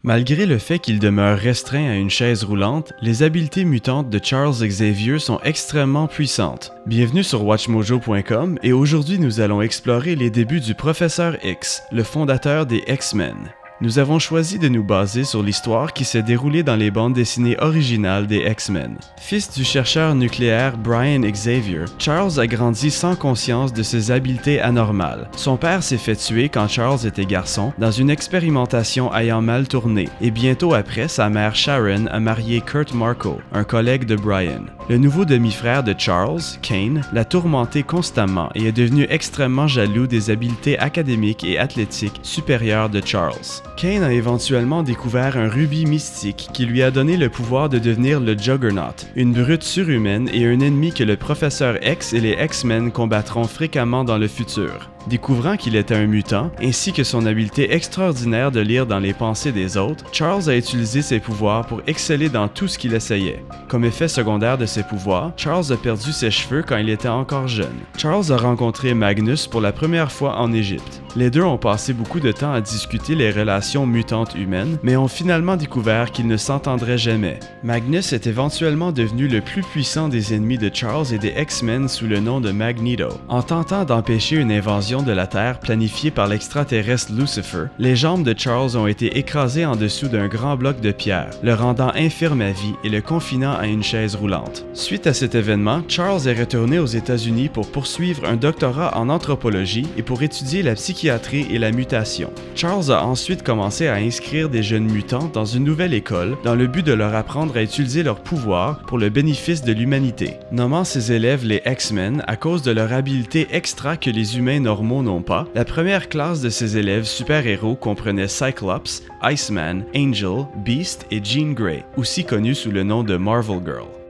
Malgré le fait qu'il demeure restreint à une chaise roulante, les habiletés mutantes de Charles Xavier sont extrêmement puissantes. Bienvenue sur WatchMojo.com et aujourd'hui nous allons explorer les débuts du Professeur X, le fondateur des X-Men. Nous avons choisi de nous baser sur l'histoire qui s'est déroulée dans les bandes dessinées originales des X-Men. Fils du chercheur nucléaire Brian Xavier, Charles a grandi sans conscience de ses habiletés anormales. Son père s'est fait tuer quand Charles était garçon dans une expérimentation ayant mal tourné, et bientôt après, sa mère Sharon a marié Kurt Marco, un collègue de Brian. Le nouveau demi-frère de Charles, Kane, l'a tourmenté constamment et est devenu extrêmement jaloux des habiletés académiques et athlétiques supérieures de Charles. Kane a éventuellement découvert un rubis mystique qui lui a donné le pouvoir de devenir le Juggernaut, une brute surhumaine et un ennemi que le Professeur X et les X-Men combattront fréquemment dans le futur. Découvrant qu'il était un mutant, ainsi que son habileté extraordinaire de lire dans les pensées des autres, Charles a utilisé ses pouvoirs pour exceller dans tout ce qu'il essayait. Comme effet secondaire de ses pouvoirs, Charles a perdu ses cheveux quand il était encore jeune. Charles a rencontré Magnus pour la première fois en Égypte. Les deux ont passé beaucoup de temps à discuter les relations mutantes humaines, mais ont finalement découvert qu'ils ne s'entendraient jamais. Magnus est éventuellement devenu le plus puissant des ennemis de Charles et des X-Men sous le nom de Magneto. En tentant d'empêcher une invasion de la Terre planifiée par l'extraterrestre Lucifer, les jambes de Charles ont été écrasées en dessous d'un grand bloc de pierre, le rendant infirme à vie et le confinant à une chaise roulante. Suite à cet événement, Charles est retourné aux États-Unis pour poursuivre un doctorat en anthropologie et pour étudier la psychiatrie et la mutation. Charles a ensuite commencé à inscrire des jeunes mutants dans une nouvelle école dans le but de leur apprendre à utiliser leurs pouvoirs pour le bénéfice de l'humanité, nommant ses élèves les X-Men à cause de leur habileté extra que les humains normaux n'ont pas. La première classe de ses élèves super-héros comprenait Cyclops, Iceman, Angel, Beast et Jean Grey, aussi connue sous le nom de Marvel Girl.